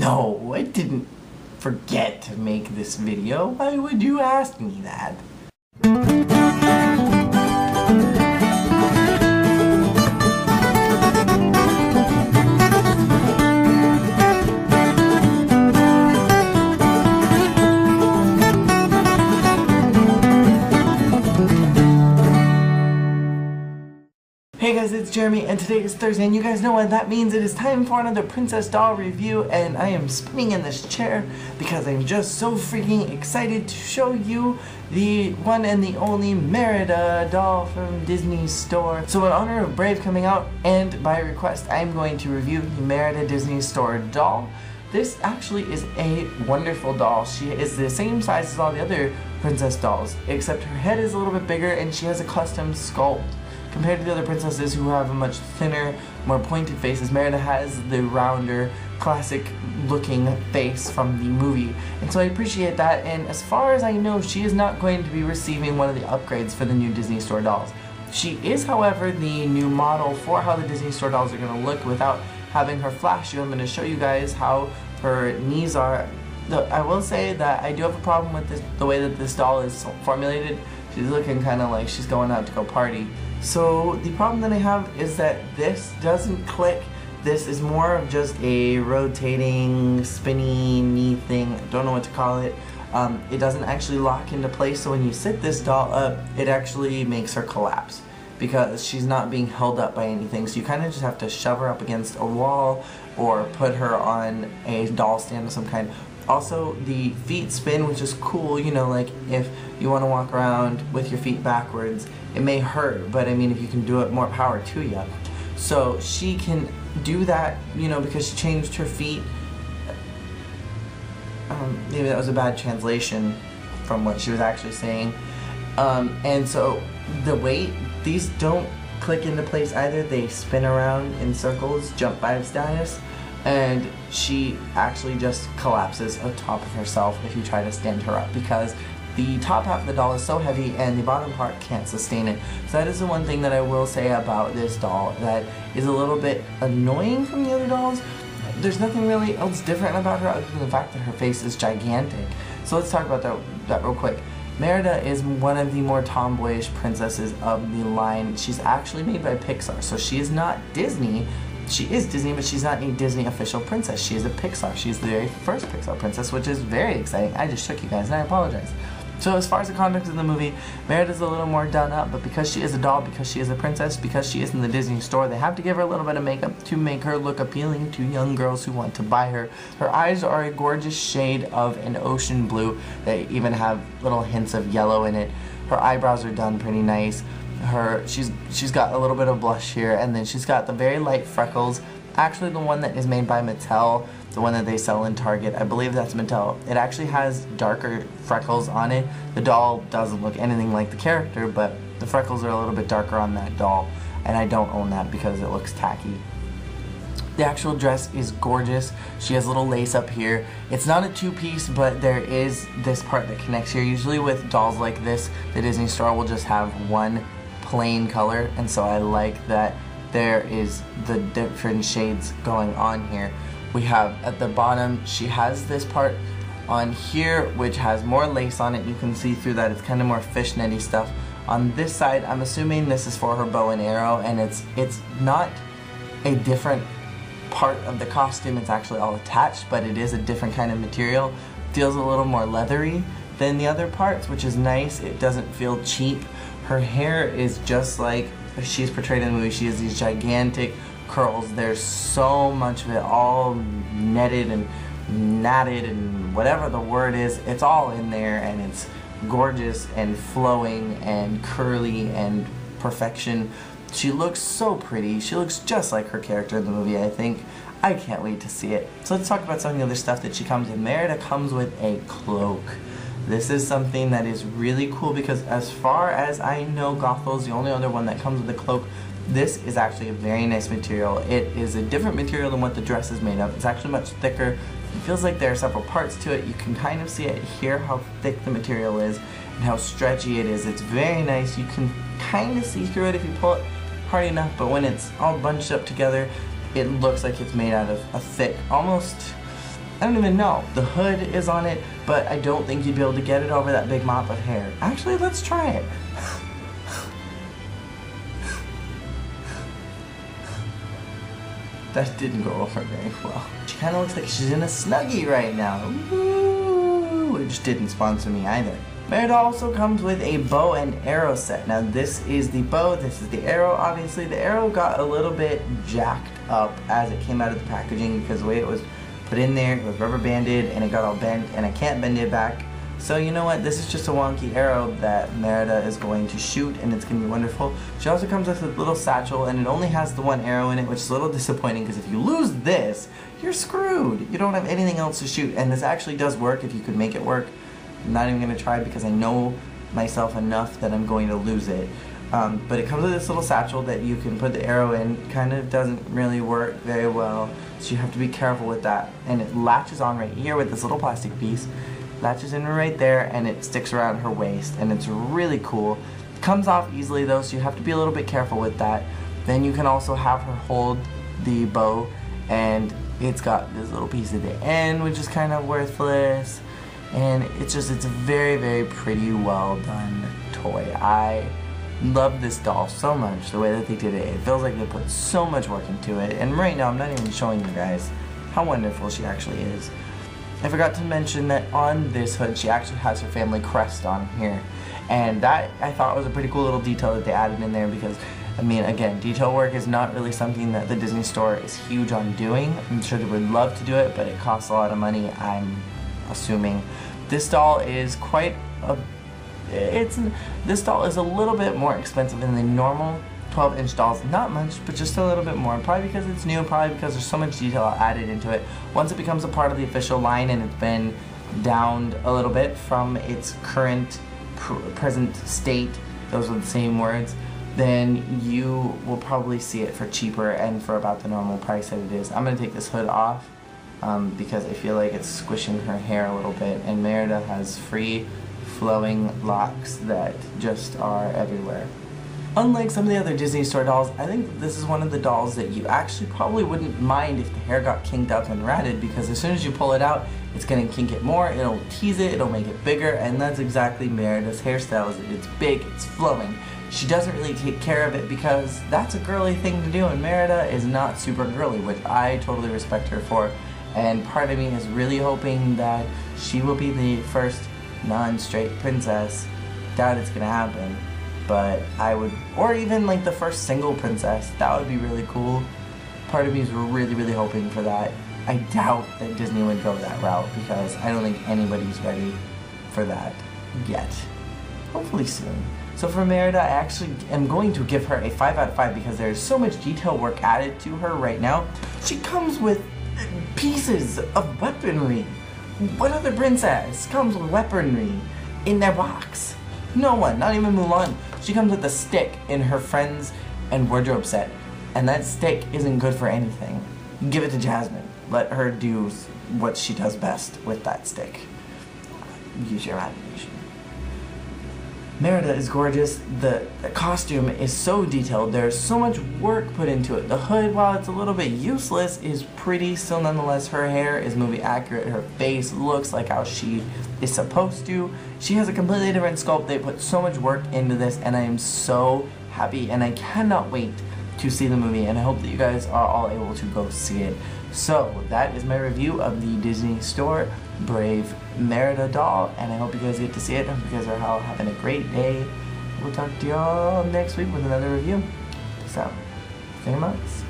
No, I didn't forget to make this video. Why would you ask me that? Hey guys, it's Jeremy, and today is Thursday, and you guys know what that means. It is time for another princess doll review, and I am spinning in this chair because I'm just so freaking excited to show you the one and the only Merida doll from Disney Store. So in honor of Brave coming out, and by request, I'm going to review the Merida Disney Store doll. This actually is a wonderful doll. She is the same size as all the other princess dolls, except her head is a little bit bigger and she has a custom sculpt. Compared to the other princesses who have a much thinner, more pointed faces, Merida has the rounder, classic looking face from the movie. And so I appreciate that, and as far as I know, she is not going to be receiving one of the upgrades for the new Disney Store dolls. She is, however, the new model for how the Disney Store dolls are going to look without having her flash you. I'm going to show you guys how her knees are. I will say that I do have a problem with the way that this doll is formulated. She's looking kind of like she's going out to go party. So the problem that I have is that this doesn't click. This is more of just a rotating, spinny knee thing. I don't know what to call it. It doesn't actually lock into place, so when you sit this doll up, it actually makes her collapse because she's not being held up by anything. So you kind of just have to shove her up against a wall or put her on a doll stand of some kind. Also, the feet spin, which is cool, you know, like if you want to walk around with your feet backwards, it may hurt, but I mean, if you can do it, more power to you. So she can do that, you know, because she changed her feet. Maybe that was a bad translation from what she was actually saying. And so the weight, these don't click into place either. They spin around in circles, jump 5 status. And she actually just collapses on top of herself if you try to stand her up, because the top half of the doll is so heavy and the bottom part can't sustain it. So that is the one thing that I will say about this doll that is a little bit annoying from the other dolls. There's nothing really else different about her other than the fact that her face is gigantic. So let's talk about that real quick. Merida is one of the more tomboyish princesses of the line. She's actually made by Pixar, so she is not Disney. She is Disney, but she's not a Disney official princess. She is a Pixar. She's the very first Pixar princess, which is very exciting. I just shook you guys, and I apologize. So as far as the context of the movie, Merida's a little more done up, but because she is a doll, because she is a princess, because she is in the Disney Store, they have to give her a little bit of makeup to make her look appealing to young girls who want to buy her. Her eyes are a gorgeous shade of an ocean blue. They even have little hints of yellow in it. Her eyebrows are done pretty nice. She's got a little bit of blush here, and then she's got the very light freckles. Actually, the one that is made by Mattel, the one that they sell in Target, I believe that's Mattel. It actually has darker freckles on it. The doll doesn't look anything like the character, but the freckles are a little bit darker on that doll, and I don't own that because it looks tacky. The actual dress is gorgeous. She has a little lace up here. It's not a two-piece, but there is this part that connects here. Usually with dolls like this, the Disney Store will just have one plain color, and so I like that there is the different shades going on here. We have at the bottom, she has this part on here which has more lace on it. You can see through that. It's kind of more fishnetty stuff. On this side, I'm assuming this is for her bow and arrow, and it's not a different part of the costume. It's actually all attached, but it is a different kind of material. Feels a little more leathery than the other parts, which is nice. It doesn't feel cheap. Her hair is just like she's portrayed in the movie. She has these gigantic curls. There's so much of it, all netted and knotted and whatever the word is. It's all in there, and it's gorgeous and flowing and curly and perfection. She looks so pretty. She looks just like her character in the movie, I think. I can't wait to see it. So let's talk about some of the other stuff that she comes with. Merida comes with a cloak. This is something that is really cool because as far as I know, Gothel's the only other one that comes with a cloak. This is actually a very nice material. It is a different material than what the dress is made of. It's actually much thicker. It feels like there are several parts to it. You can kind of see it here, how thick the material is and how stretchy it is. It's very nice. You can kind of see through it if you pull it hard enough, but when it's all bunched up together, it looks like it's made out of a thick, almost, I don't even know. The hood is on it, but I don't think you'd be able to get it over that big mop of hair. Actually, let's try it. That didn't go over very well. She kind of looks like she's in a Snuggie right now. Woo! Which didn't sponsor me either. Merida also comes with a bow and arrow set. Now this is the bow, this is the arrow. Obviously the arrow got a little bit jacked up as it came out of the packaging because the way it was put in there, it was rubber banded and it got all bent and I can't bend it back. So you know what, this is just a wonky arrow that Merida is going to shoot and it's going to be wonderful. She also comes with a little satchel and it only has the one arrow in it, which is a little disappointing because if you lose this, you're screwed. You don't have anything else to shoot, and this actually does work if you could make it work. I'm not even going to try because I know myself enough that I'm going to lose it. But it comes with this little satchel that you can put the arrow in. Kind of doesn't really work very well, so you have to be careful with that. And it latches on right here with this little plastic piece. Latches in right there and it sticks around her waist and it's really cool. It comes off easily though, so you have to be a little bit careful with that. Then you can also have her hold the bow and it's got this little piece at the end which is kind of worthless. And it's a very, very pretty well done toy. I love this doll so much, the way that they did it. It feels like they put so much work into it. And right now I'm not even showing you guys how wonderful she actually is. I forgot to mention that on this hood she actually has her family crest on here. And that I thought was a pretty cool little detail that they added in there because, I mean, again, detail work is not really something that the Disney Store is huge on doing. I'm sure they would love to do it, but it costs a lot of money, I'm assuming. This doll is this doll is a little bit more expensive than the normal 12-inch dolls. Not much, but just a little bit more. Probably because it's new, probably because there's so much detail added into it. Once it becomes a part of the official line and it's been downed a little bit from its present state, those are the same words, then you will probably see it for cheaper and for about the normal price that it is. I'm going to take this hood off because I feel like it's squishing her hair a little bit, and Merida has free flowing locks that just are everywhere. Unlike some of the other Disney Store dolls, I think this is one of the dolls that you actually probably wouldn't mind if the hair got kinked up and ratted, because as soon as you pull it out, it's going to kink it more, it'll tease it, it'll make it bigger, and that's exactly Merida's hairstyle. It's big, it's flowing. She doesn't really take care of it because that's a girly thing to do, and Merida is not super girly, which I totally respect her for. And part of me is really hoping that she will be the first non-straight princess. Doubt it's gonna happen, but I would, or even like the first single princess. That would be really cool. Part of me is really, really hoping for that. I doubt that Disney would go that route because I don't think anybody's ready for that yet. Hopefully soon. So for Merida, I actually am going to give her a 5 out of 5 because there's so much detail work added to her right now. She comes with pieces of weaponry. What other princess comes with weaponry in their box? No one, not even Mulan. She comes with a stick in her friends and wardrobe set, and that stick isn't good for anything. Give it to Jasmine. Let her do what she does best with that stick. Use your imagination. Merida is gorgeous. The costume is so detailed. There's so much work put into it. The hood, while it's a little bit useless, is pretty still nonetheless. Her hair is movie accurate. Her face looks like how she is supposed to. She has a completely different sculpt. They put so much work into this, and I am so happy, and I cannot wait to see the movie, and I hope that you guys are all able to go see it. So that is my review of the Disney Store Brave Merida doll, and I hope you guys get to see it. I hope you guys are all having a great day. We'll talk to y'all next week with another review. Peace out. Famous.